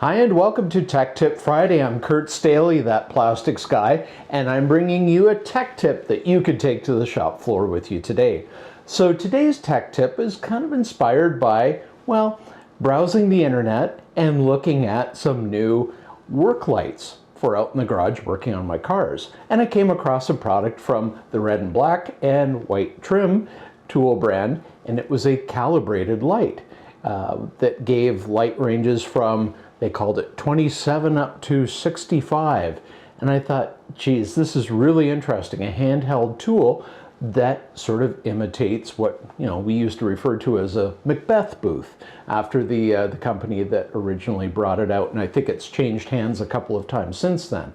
Hi and welcome to Tech Tip Friday. I'm Kurt Stahle, that plastics guy, and I'm bringing you a tech tip that you could take to the shop floor with you today. So today's tech tip is kind of inspired by, well, browsing the internet and looking at some new work lights for out in the garage working on my cars. And I came across a product from the red and black and white trim tool brand, and it was a calibrated light that gave light ranges from, they called it 27 up to 65. And I thought, geez, this is really interesting. A handheld tool that sort of imitates what we used to refer to as a Macbeth booth after the company that originally brought it out. And I think it's changed hands a couple of times since then.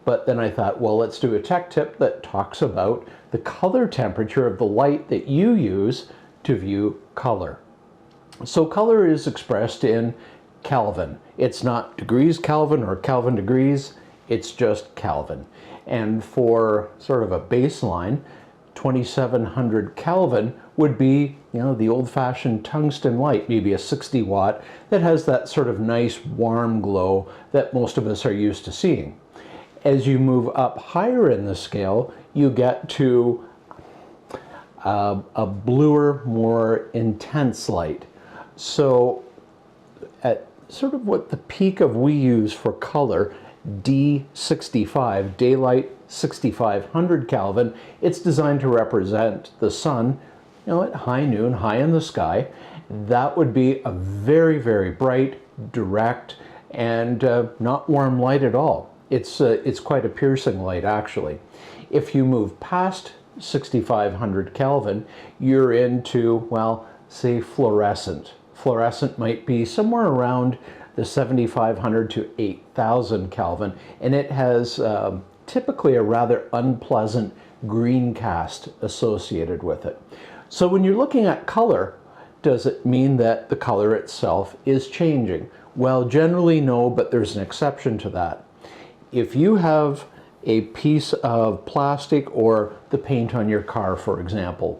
But then I thought, well, let's do a tech tip that talks about the color temperature of the light that you use to view color. So color is expressed in Kelvin. It's not degrees Kelvin or Kelvin degrees, it's just Kelvin. And for sort of a baseline, 2700 Kelvin would be, the old-fashioned tungsten light, maybe a 60 watt, that has that sort of nice warm glow that most of us are used to seeing. As you move up higher in the scale, you get to a bluer, more intense light. So at sort of what the peak of we use for color, D65, daylight 6500 Kelvin, it's designed to represent the sun, at high noon, high in the sky. That would be a very, very bright, direct, and not warm light at all. It's quite a piercing light, actually. If you move past 6500 Kelvin, you're into, well, say fluorescent. Fluorescent might be somewhere around the 7500 to 8000 Kelvin, and it has typically a rather unpleasant green cast associated with it. So when you're looking at color, does it mean that the color itself is changing? Well, generally no, but there's an exception to that. If you have a piece of plastic or the paint on your car, for example,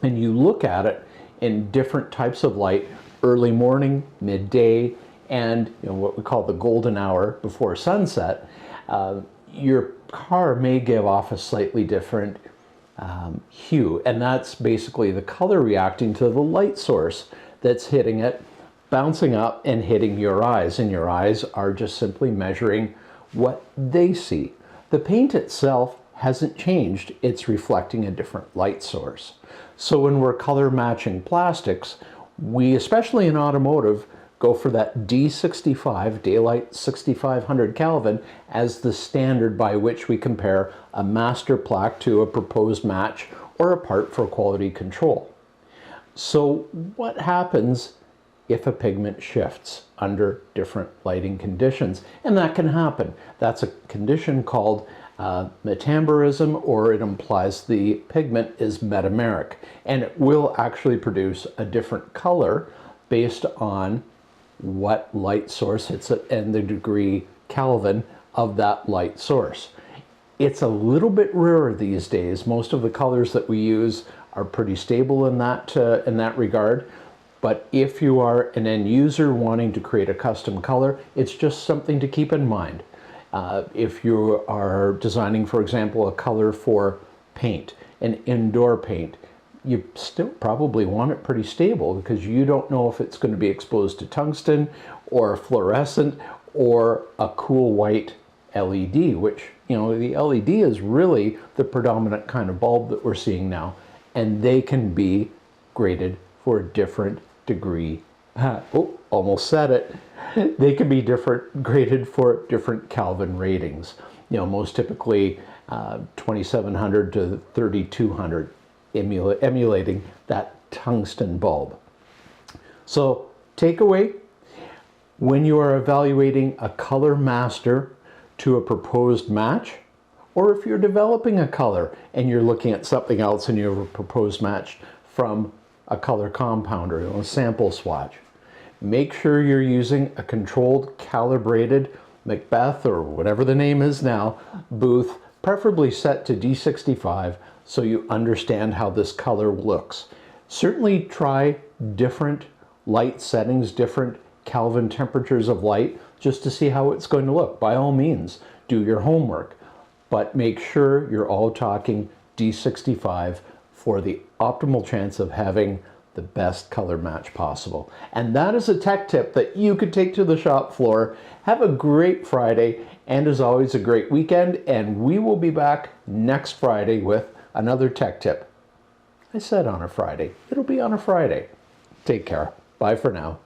and you look at it in different types of light, early morning, midday, and what we call the golden hour before sunset, your car may give off a slightly different hue, and that's basically the color reacting to the light source that's hitting it, bouncing up and hitting your eyes, and your eyes are just simply measuring what they see. The paint itself hasn't changed, it's reflecting a different light source. So when we're color matching plastics, we, especially in automotive, go for that D65, daylight 6500 Kelvin, as the standard by which we compare a master plaque to a proposed match or a part for quality control. So what happens if a pigment shifts under different lighting conditions? And that can happen. That's a condition called metamborism, or it implies the pigment is metameric, and it will actually produce a different color based on what light source hits it and the degree Kelvin of that light source. It's a little bit rarer these days. Most of the colors that we use are pretty stable in that regard. But if you are an end user wanting to create a custom color, it's just something to keep in mind. If you are designing, for example, a color for paint, an indoor paint, you still probably want it pretty stable because you don't know if it's going to be exposed to tungsten or fluorescent or a cool white LED, which, the LED is really the predominant kind of bulb that we're seeing now, and they can be graded for different degree. Oh, almost said it. They can be graded for different Kelvin ratings. Most typically 2700 to 3200, emulating that tungsten bulb. So takeaway, when you are evaluating a color master to a proposed match, or if you're developing a color and you're looking at something else and you have a proposed match from a color compounder, a sample swatch, make sure you're using a controlled, calibrated Macbeth, or whatever the name is now, booth, preferably set to D65, so you understand how this color looks. Certainly try different light settings, different Kelvin temperatures of light, just to see how it's going to look. By all means, do your homework, but make sure you're all talking D65 for the optimal chance of having the best color match possible. And that is a tech tip that you could take to the shop floor. Have a great Friday, and as always, a great weekend, and we will be back next Friday with another tech tip. I said on a Friday. It'll be on a Friday. Take care. Bye for now.